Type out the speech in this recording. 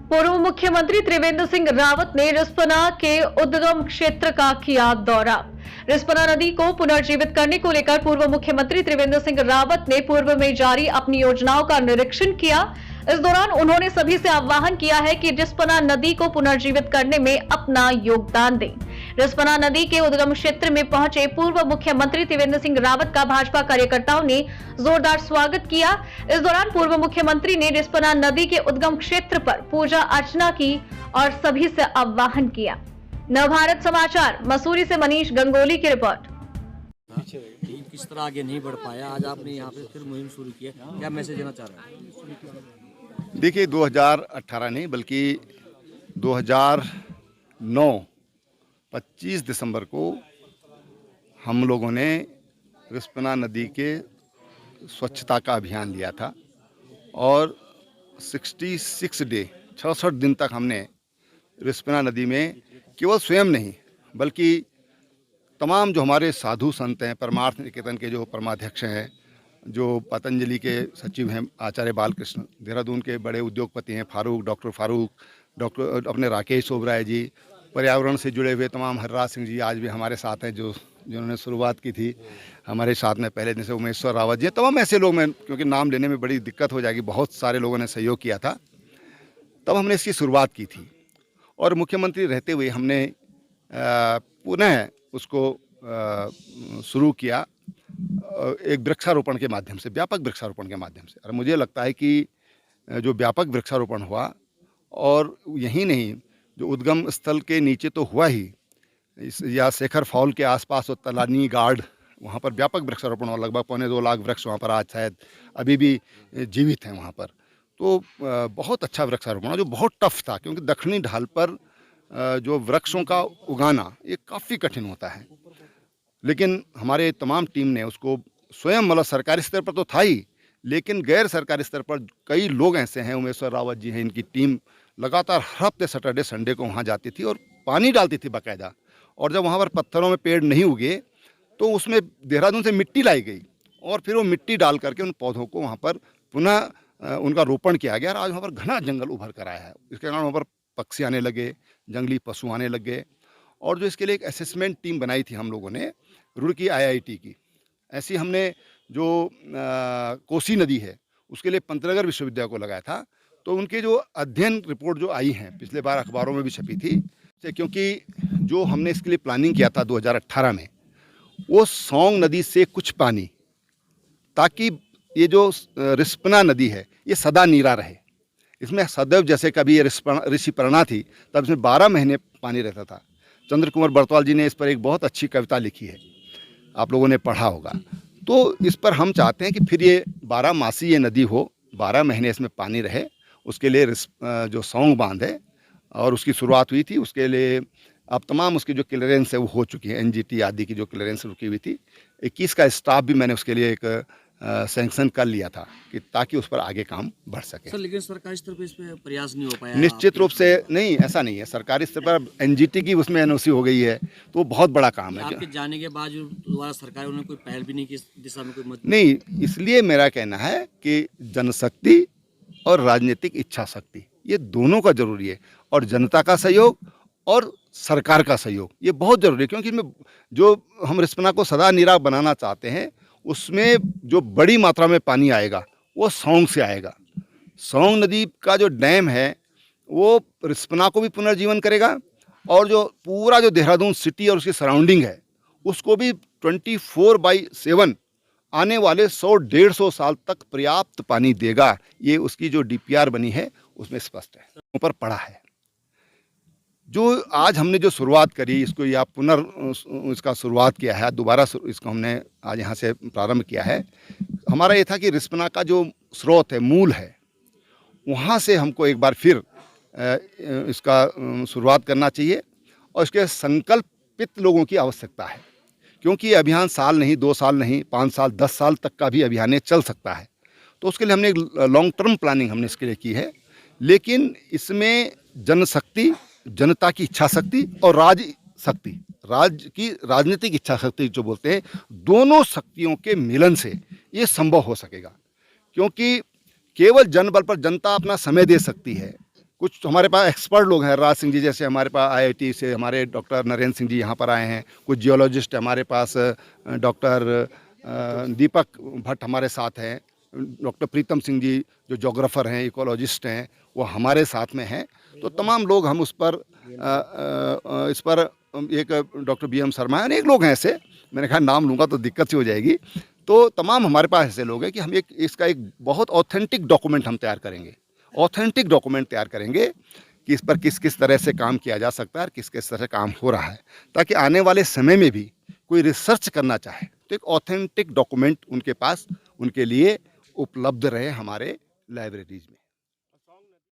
पूर्व मुख्यमंत्री त्रिवेंद्र सिंह रावत ने रिस्पना के उद्गम क्षेत्र का किया दौरा। रिस्पना नदी को पुनर्जीवित करने को लेकर पूर्व मुख्यमंत्री त्रिवेंद्र सिंह रावत ने पूर्व में जारी अपनी योजनाओं का निरीक्षण किया। इस दौरान उन्होंने सभी से आह्वान किया है कि रिस्पना नदी को पुनर्जीवित करने में अपना योगदान दें। रिस्पना नदी के उद्गम क्षेत्र में पहुंचे पूर्व मुख्यमंत्री त्रिवेंद्र सिंह रावत का भाजपा कार्यकर्ताओं ने जोरदार स्वागत किया। इस दौरान पूर्व मुख्यमंत्री ने रिस्पना नदी के उद्गम क्षेत्र पर पूजा अर्चना की और सभी से आह्वान किया। नवभारत समाचार मसूरी से मनीष गंगोली की रिपोर्ट। टीम किस तरह आगे नहीं बढ़ पाया, आज आपने यहाँ पे फिर मुहिम शुरू की है, क्या मैसेज देना चाह रहे हैं? देखिए 2018 नहीं बल्कि 2009 25 दिसंबर को हम लोगों ने रिस्पना नदी के स्वच्छता का अभियान लिया था और 66 दिन तक हमने रिस्पना नदी में केवल स्वयं नहीं बल्कि तमाम जो हमारे साधु संत हैं, परमार्थ निकेतन के जो परमाध्यक्ष हैं, जो पतंजलि के सचिव हैं आचार्य बालकृष्ण, देहरादून के बड़े उद्योगपति हैं डॉक्टर फारूक, डॉक्टर अपने राकेश ओबराय जी, पर्यावरण से जुड़े हुए तमाम हरराज सिंह जी आज भी हमारे साथ हैं, जिन्होंने शुरुआत की थी हमारे साथ में पहले दिन से, उमेश्वर रावत जी, तमाम ऐसे लोग हैं क्योंकि नाम लेने में बड़ी दिक्कत हो जाएगी, बहुत सारे लोगों ने सहयोग किया था। तब हमने इसकी शुरुआत की थी और मुख्यमंत्री रहते हुए हमने पुनः उसको शुरू किया एक वृक्षारोपण के माध्यम से, व्यापक वृक्षारोपण के माध्यम से। और मुझे लगता है कि जो व्यापक वृक्षारोपण हुआ और यही नहीं, जो उद्गम स्थल के नीचे तो हुआ ही, या शेखर फॉल के आसपास और तलानी गार्ड, वहाँ पर व्यापक वृक्षारोपण हुआ। लगभग 2.25 लाख वृक्ष वहाँ पर आज शायद अभी भी जीवित हैं वहाँ पर। तो बहुत अच्छा वृक्षारोपण हुआ जो बहुत टफ था, क्योंकि दक्षिणी ढाल पर जो वृक्षों का उगाना ये काफ़ी कठिन होता है। लेकिन हमारे तमाम टीम ने उसको स्वयं, मतलब सरकारी स्तर पर तो था ही, लेकिन गैर सरकारी स्तर पर कई लोग ऐसे हैं, उमेश्वर रावत जी हैं, इनकी टीम लगातार हर हफ्ते सैटरडे संडे को वहाँ जाती थी और पानी डालती थी बाकायदा। और जब वहाँ पर पत्थरों में पेड़ नहीं उगे तो उसमें देहरादून से मिट्टी लाई गई और फिर वो मिट्टी डाल करके उन पौधों को वहाँ पर पुनः उनका रोपण किया गया और आज वहाँ पर घना जंगल उभर कर आया है। इसके कारण वहाँ पर पक्षी आने लगे, जंगली पशु आने लगे। और जो इसके लिए एक असेसमेंट टीम बनाई थी हम लोगों ने रुड़की IIT की, ऐसी हमने जो कोसी नदी है उसके लिए पंतनगर विश्वविद्यालय को लगाया था। तो उनके जो अध्ययन रिपोर्ट जो आई हैं, पिछले बार अखबारों में भी छपी थी, क्योंकि जो हमने इसके लिए प्लानिंग किया था 2018 में, वो सौंग नदी से कुछ पानी, ताकि ये जो रिस्पना नदी है ये सदा नीरा रहे। इसमें सदैव, जैसे कभी ये ऋषिपर्णा थी तब इसमें 12 महीने पानी रहता था। चंद्र कुमार बरतवाल जी ने इस पर एक बहुत अच्छी कविता लिखी है, आप लोगों ने पढ़ा होगा। तो इस पर हम चाहते हैं कि फिर ये 12 मासी ये नदी हो, 12 महीने इसमें पानी रहे। उसके लिए जो सौंग बांध है और उसकी शुरुआत हुई थी, उसके लिए अब तमाम उसकी जो क्लियरेंस है वो हो चुकी है, NGT आदि की जो क्लियरेंस रुकी हुई थी। 21 का स्टाफ भी मैंने उसके लिए एक सैंक्शन कर लिया था कि ताकि उस पर आगे काम बढ़ सके। सर, लेकिन सरकारी स्तर पर इस पे प्रयास नहीं हो पाया? निश्चित रूप से नहीं, ऐसा नहीं है। सरकारी स्तर पर NGT की उसमें NOC हो गई है, तो बहुत बड़ा काम है। आपके जाने के बाद दोबारा सरकार ने कोई पहल भी नहीं की इस दिशा में, कोई मदद नहीं। इसलिए मेरा कहना है कि जनशक्ति और राजनीतिक इच्छा शक्ति ये दोनों का जरूरी है, और जनता का सहयोग और सरकार का सहयोग ये बहुत जरूरी है। क्योंकि इसमें जो हम रिस्पना को सदा नीरा बनाना चाहते हैं, उसमें जो बड़ी मात्रा में पानी आएगा वो सौंग से आएगा। सौंग नदी का जो डैम है वो रिस्पना को भी पुनर्जीवन करेगा और जो पूरा जो देहरादून सिटी और उसकी सराउंडिंग है उसको भी 24/7 आने वाले 100-150 साल तक पर्याप्त पानी देगा। ये उसकी जो DPR बनी है उसमें स्पष्ट है, ऊपर पड़ा है। जो आज हमने जो शुरुआत करी, इसको या इसका शुरुआत किया है, दोबारा इसको हमने आज यहाँ से प्रारंभ किया है। हमारा ये था कि रिस्पना का जो स्रोत है, मूल है, वहाँ से हमको एक बार फिर इसका शुरुआत करना चाहिए और इसके संकल्पित लोगों की आवश्यकता है। क्योंकि ये अभियान साल नहीं, 2 साल नहीं, 5 साल, 10 साल तक का भी अभियान चल सकता है। तो उसके लिए हमने एक लॉन्ग टर्म प्लानिंग हमने इसके लिए की है। लेकिन इसमें जनशक्ति, जनता की इच्छा शक्ति और राजनीतिक इच्छा शक्ति जो बोलते हैं, दोनों शक्तियों के मिलन से ये संभव हो सकेगा। क्योंकि केवल जनबल पर जनता अपना समय दे सकती है, कुछ हमारे पास एक्सपर्ट लोग हैं, राज सिंह जी जैसे हमारे पास आईआईटी से हमारे डॉक्टर नरेंद्र सिंह जी यहाँ पर आए हैं। कुछ जियोलॉजिस्ट हमारे पास डॉक्टर दीपक भट्ट हमारे साथ हैं। डॉक्टर प्रीतम सिंह जी जो जोग्राफर हैं, इकोलॉजिस्ट हैं, वो हमारे साथ में हैं। तो तमाम लोग हम इस पर एक डॉक्टर BM शर्मा है, अनेक लोग हैं ऐसे, मैंने कहा नाम लूँगा तो दिक्कत सी हो जाएगी। तो तमाम हमारे पास ऐसे लोग हैं कि हम इसका एक बहुत ऑथेंटिक डॉक्यूमेंट हम तैयार करेंगे, ऑथेंटिक डॉक्यूमेंट तैयार करेंगे कि इस पर किस किस तरह से काम किया जा सकता है और किस किस तरह से काम हो रहा है, ताकि आने वाले समय में भी कोई रिसर्च करना चाहे तो एक ऑथेंटिक डॉक्यूमेंट उनके पास उनके लिए उपलब्ध रहे हमारे लाइब्रेरीज में।